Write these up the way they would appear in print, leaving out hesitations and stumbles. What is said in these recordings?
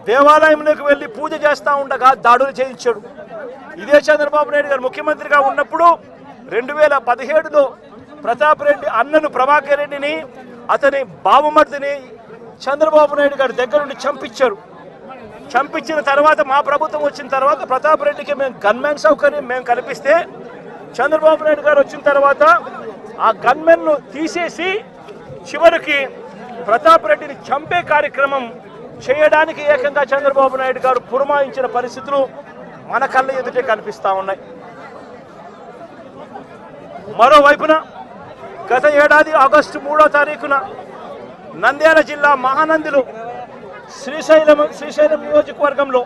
దేవాలయంలోకి వెళ్ళి పూజ చేస్తూ ఉండగా దాడులు చేయించాడు. ఇదే చంద్రబాబు నాయుడు గారు ముఖ్యమంత్రిగా ఉన్నప్పుడు 2017లో ప్రతాప్ రెడ్డి అన్నను ప్రభాకర్ రెడ్డిని అతని బావమర్దిని చంద్రబాబు నాయుడు గారి దగ్గర నుండి చంపించారు. చంపించిన తర్వాత మా ప్రభుత్వం వచ్చిన తర్వాత ప్రతాప్ రెడ్డికి మేము గన్మెన్ సౌకర్యం మేము కల్పిస్తే చంద్రబాబు నాయుడు గారు వచ్చిన తర్వాత ఆ గన్మెన్ను తీసేసి చివరికి ప్రతాప్ రెడ్డిని చంపే కార్యక్రమం చేయడానికి ఏకంగా చంద్రబాబు నాయుడు గారు పురమాయించిన పరిస్థితులు మన కళ్ళ ఎదుటే కనిపిస్తూ ఉన్నాయి. మరోవైపున గత ఏడాది ఆగస్టు 3వ తారీఖున నంద్యాల జిల్లా మహానందిలో శ్రీశైలం నియోజకవర్గంలో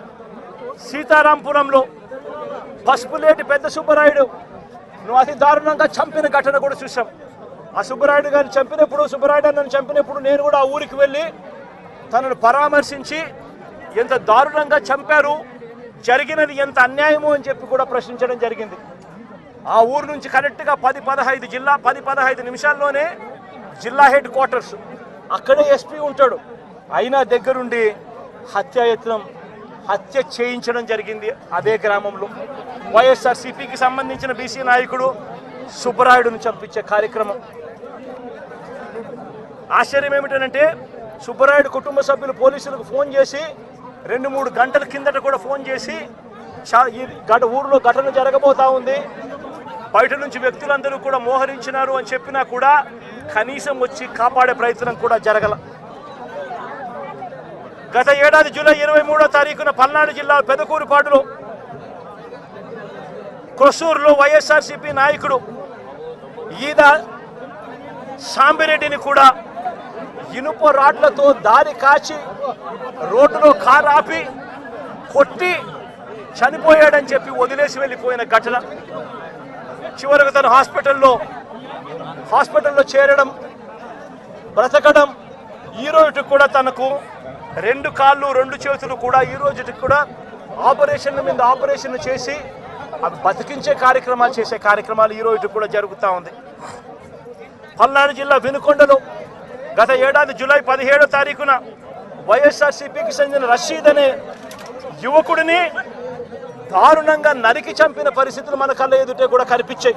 సీతారాంపురంలో పసుపులేటి పెద్ద సుబ్బరాయుడు అతి దారుణంగా చంపిన ఘటన కూడా చూసాం. ఆ సుబ్బరాయుడు గారిని సుబ్బరాయుడు అన్నను చంపినప్పుడు నేను కూడా ఆ ఊరికి వెళ్ళి తనను పరామర్శించి ఎంత దారుణంగా చంపారు, జరిగినది ఎంత అన్యాయమో అని చెప్పి కూడా ప్రశ్నించడం జరిగింది. ఆ ఊరు నుంచి కరెక్ట్గా 10-15 నిమిషాల్లోనే జిల్లా హెడ్ క్వార్టర్స్, అక్కడే ఎస్పీ ఉంటాడు. అయినా దగ్గరుండి హత్య చేయించడం జరిగింది. అదే గ్రామంలో వైఎస్ఆర్సీపీకి సంబంధించిన బీసీ నాయకుడు సుబ్బరాయుడును చంపించే కార్యక్రమం. ఆశ్చర్యం ఏమిటంటే సుబ్బరాయుడు కుటుంబ సభ్యులు పోలీసులకు ఫోన్ చేసి 2-3 గంటల కిందట కూడా ఫోన్ చేసి ఊరిలో ఘటన జరగబోతా ఉంది, బయట నుంచి వ్యక్తులందరూ కూడా మోహరించినారు అని చెప్పినా కూడా కనీసం వచ్చి కాపాడే ప్రయత్నం కూడా జరగల. గత ఏడాది జూలై 23వ తారీఖున పల్నాడు జిల్లా పెదకూరుపాడులో కొసూరులో వైఎస్ఆర్సీపీ నాయకుడు ఈద సాంబిరెడ్డిని కూడా ఇనుప రాడ్లతో దారి కాచి రోడ్డులో కారు ఆపి కొట్టి చనిపోయాడని చెప్పి వదిలేసి వెళ్ళిపోయిన ఘటన. చివరకు తను హాస్పిటల్లో చేరడం, బ్రతకడం, ఈ రోజుకి కూడా తనకు 2 కాళ్ళు 2 చేతులు కూడా ఈ రోజుకి కూడా ఆపరేషన్ల మీద ఆపరేషన్ చేసి అవి బతికించే కార్యక్రమాలు చేసే కార్యక్రమాలు ఈ రోజుకి కూడా జరుగుతూ ఉంది. పల్నాడు జిల్లా వినుకొండలో గత ఏడాది జూలై 17వ తారీఖున వైఎస్ఆర్సీపీకి చెందిన రషీద్ అనే యువకుడిని దారుణంగా నరికి చంపిన పరిస్థితులు మన కళ్ళ ఎదుటే కూడా కనిపించాయి.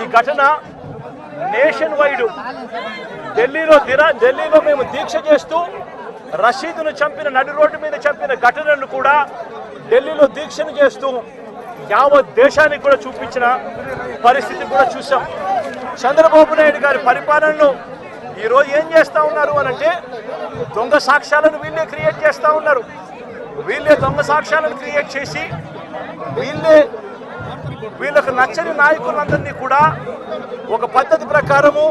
ఈ ఘటన నేషన్ వైడ్ ఢిల్లీలో మేము దీక్ష చేస్తూ రషీద్ను చంపిన నడి రోడ్డు మీద చంపిన ఘటనను కూడా ఢిల్లీలో దీక్షను చేస్తూ యావత్ దేశానికి కూడా చూపించిన పరిస్థితి కూడా చూసాం. చంద్రబాబు నాయుడు గారి పరిపాలనలో ఈరోజు ఏం చేస్తూ ఉన్నారు అనంటే దొంగ సాక్ష్యాలను వీళ్ళే క్రియేట్ చేస్తూ ఉన్నారు. వీళ్ళే దొంగ సాక్ష్యాలను క్రియేట్ చేసి వీళ్ళకు నచ్చని నాయకులందరినీ కూడా ఒక పద్ధతి ప్రకారము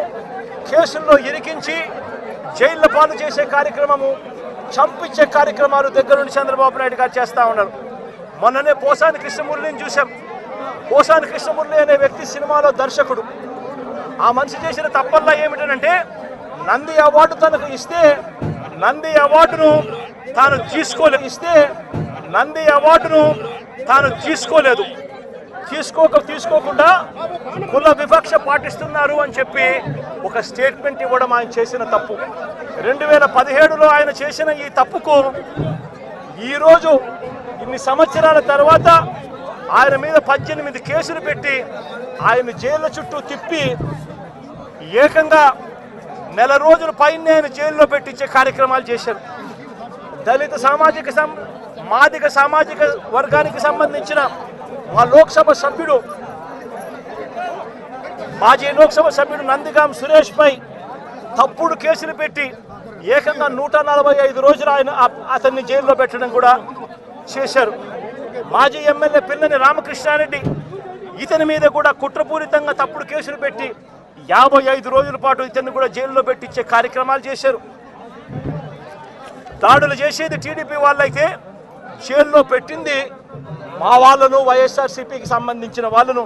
కేసుల్లో ఇరికించి జైళ్ళ పాలు చేసే కార్యక్రమము, చంపించే కార్యక్రమాలు దగ్గర నుండి చంద్రబాబు నాయుడు గారు చేస్తూ ఉన్నారు. మొన్ననే పోసాని కృష్ణమురళిని చూసాం. పోసాని కృష్ణమురళి అనే వ్యక్తి సినిమాలో దర్శకుడు. ఆ మనిషి చేసిన తప్పల్లా ఏమిటంటే నంది అవార్డు తనకు ఇస్తే నంది అవార్డును తాను తీసుకోలేదు. తీసుకోకుండా కుల వివక్ష పాటిస్తున్నారు అని చెప్పి ఒక స్టేట్మెంట్ ఇవ్వడం ఆయన చేసిన తప్పు. 2017లో ఆయన చేసిన ఈ తప్పుకు ఈరోజు ఇన్ని సంవత్సరాల తర్వాత ఆయన మీద 18 కేసులు పెట్టి ఆయన జైళ్ళ చుట్టూ తిప్పి ఏకంగా 1 నెల రోజుల పైన ఆయన జైల్లో పెట్టించే కార్యక్రమాలు చేశారు. దళిత మాదిగ సామాజిక వర్గానికి సంబంధించిన మాజీ లోక్సభ సభ్యుడు నందిగాం సురేష్ పై తప్పుడు కేసులు పెట్టి ఏకంగా 145 రోజులు అతన్ని జైల్లో పెట్టడం కూడా చేశారు. మాజీ ఎమ్మెల్యే పిల్లని రామకృష్ణారెడ్డి ఇతని మీద కూడా కుట్రపూరితంగా తప్పుడు కేసులు పెట్టి 55 రోజుల పాటు ఇతన్ని కూడా జైల్లో పెట్టించే కార్యక్రమాలు చేశారు. దాడులు చేసేది టీడీపీ వాళ్ళైతే జైల్లో పెట్టింది మా వాళ్ళను, వైఎస్ఆర్సీపీకి సంబంధించిన వాళ్ళను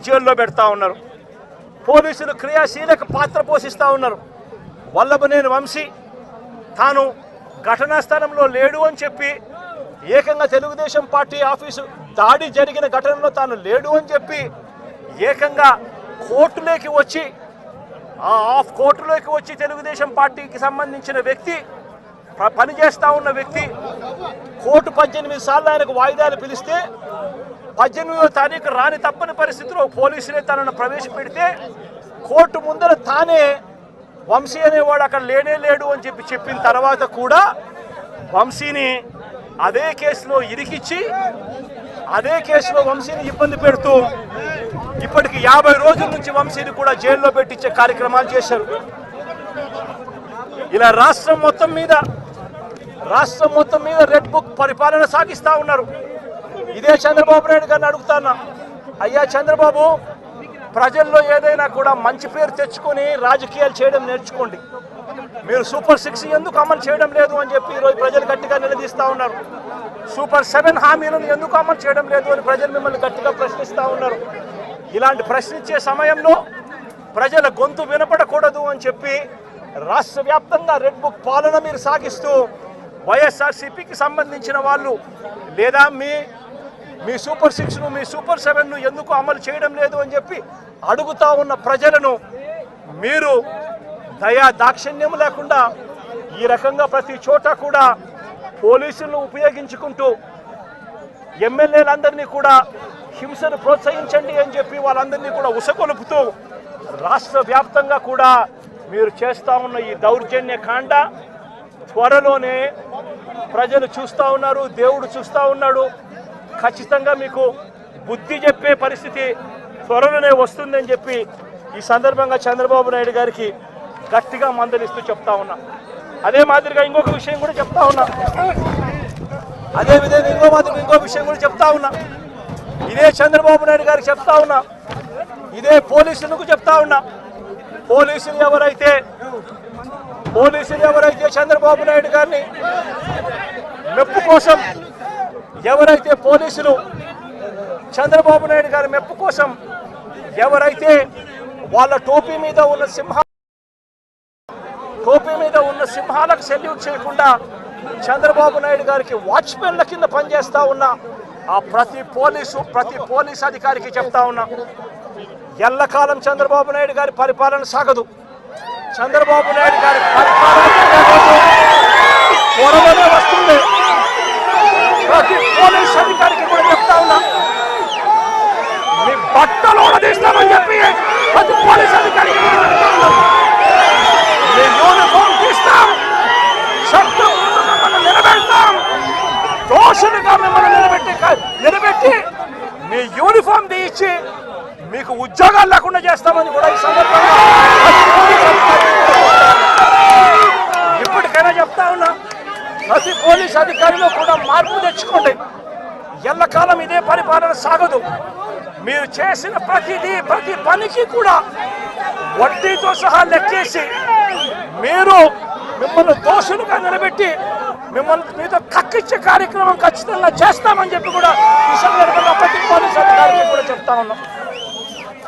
జైల్లో పెడతా ఉన్నారు. పోలీసులు క్రియాశీలక పాత్ర పోషిస్తూ ఉన్నారు. వల్లభనేని వంశీ తాను ఘటనా స్థలంలో లేడు అని చెప్పి ఏకంగా తెలుగుదేశం పార్టీ ఆఫీసు దాడి జరిగిన ఘటనలో తాను లేడు అని చెప్పి ఏకంగా కోర్టులోకి వచ్చి తెలుగుదేశం పార్టీకి సంబంధించిన వ్యక్తి పనిచేస్తూ ఉన్న వ్యక్తి కోర్టు 18 సార్లు ఆయనకు వాయిదాలు పిలిస్తే 18వ తారీఖు రాని తప్పని పరిస్థితిలో పోలీసులే తనను ప్రవేశపెడితే కోర్టు ముందర తానే వంశీ అనేవాడు అక్కడ లేనే లేడు అని చెప్పిన తర్వాత కూడా వంశీని అదే కేసులో ఇరికిచ్చి అదే కేసులో వంశీని ఇబ్బంది పెడుతూ ఇప్పటికి 50 రోజుల నుంచి వంశీని కూడా జైల్లో పెట్టించే కార్యక్రమాలు చేశారు. ఇలా రాష్ట్రం మొత్తం మీద రెడ్ బుక్ పరిపాలన సాగిస్తూ ఉన్నారు. ఇదే చంద్రబాబు నాయుడు గారిని అడుగుతాను, అయ్యా చంద్రబాబు, ప్రజల్లో ఏదైనా కూడా మంచి పేరు తెచ్చుకొని రాజకీయాలు చేయడం నేర్చుకోండి. మీరు సూపర్ 6 ఎందుకు అమలు చేయడం లేదు అని చెప్పి ఈరోజు ప్రజలు గట్టిగా నిలదీస్తూ ఉన్నారు. సూపర్ 7 హామీలను ఎందుకు అమలు చేయడం లేదు అని ప్రజలు మిమ్మల్ని గట్టిగా ప్రశ్నిస్తూ ఉన్నారు. ఇలాంటి ప్రశ్నించే సమయంలో ప్రజల గొంతు వినపడకూడదు అని చెప్పి రాష్ట్ర వ్యాప్తంగా రెడ్ బుక్ పాలన మీరు సాగిస్తూ వైఎస్ఆర్సీపీకి సంబంధించిన వాళ్ళు లేదా మీ సూపర్ 6ను మీ సూపర్ 7ను ఎందుకు అమలు చేయడం లేదు అని చెప్పి అడుగుతా ఉన్న ప్రజలను మీరు దయా దాక్షిణ్యం లేకుండా ఈ రకంగా ప్రతి చోట కూడా పోలీసులను ఉపయోగించుకుంటూ ఎమ్మెల్యేలందరినీ కూడా హింసను ప్రోత్సహించండి అని చెప్పి వాళ్ళందరినీ కూడా ఉసగొలుపుతూ రాష్ట్ర వ్యాప్తంగా కూడా మీరు చేస్తూ ఉన్న ఈ దౌర్జన్య కాండ త్వరలోనే ప్రజలు చూస్తూ ఉన్నారు, దేవుడు చూస్తూ ఉన్నాడు. ఖచ్చితంగా మీకు బుద్ధి చెప్పే పరిస్థితి త్వరలోనే వస్తుందని చెప్పి ఈ సందర్భంగా చంద్రబాబు నాయుడు గారికి గట్టిగా మందలిస్తూ చెప్తా ఉన్నా. అదే మాదిరిగా ఇంకొక విషయం కూడా చెప్తా ఉన్నా. అదే విధంగా ఇంకో విషయం కూడా చెప్తా ఉన్నా. ఇదే చంద్రబాబు నాయుడు గారికి చెప్తా ఉన్నా, ఇదే పోలీసులకు చెప్తా ఉన్నా. పోలీసులు ఎవరైతే చంద్రబాబు నాయుడు గారిని మెప్పు కోసం ఎవరైతే పోలీసులు చంద్రబాబు నాయుడు గారి మెప్పు కోసం ఎవరైతే వాళ్ళ టోపీ మీద ఉన్న సింహాలకు సెల్యూట్ చేయకుండా చంద్రబాబు నాయుడు గారికి వాచ్మెన్ల కింద పనిచేస్తా ఉన్న ఆ ప్రతి పోలీస్ అధికారికి చెప్తా ఉన్నా, ఎల్లకాలం చంద్రబాబు నాయుడు గారి పరిపాలన సాగదు. చంద్రబాబు నాయుడు గారి పరిపాలన త్వరలోనే వస్తుంది. ప్రతి పోలీస్ అధికారికి కూడా చెప్తా ఉన్నా, మీ బట్టలు తీస్తామని చెప్పి ప్రతి పోలీస్ అధికారికి మీ యూనిఫామ్ తీస్తాం, శబ్దం మిమ్మల్ని నిలబెడతాం, దోషులుగా మిమ్మల్ని నిలబెట్టి మీ యూనిఫామ్ తీయించి మీకు ఉద్యోగాలు లేకుండా చేస్తామని కూడా ఈ సందర్భంగా ఇప్పటికైనా చెప్తా ఉన్నా, ప్రతి పోలీస్ అధికారిలో కూడా మార్పు తెచ్చుకోండి. ఎల్లకాలం ఇదే పరిపాలన సాగదు. మీరు చేసిన ప్రతి పనికి కూడా వడ్డీతో సహా లెక్కేసి మిమ్మల్ని దోషులుగా నిలబెట్టి మీతో కక్కిచ్చే కార్యక్రమం ఖచ్చితంగా చేస్తామని చెప్పి కూడా ఈ సందర్భంగా ప్రతి పోలీస్ అధికారికి కూడా చెప్తా ఉన్నాం.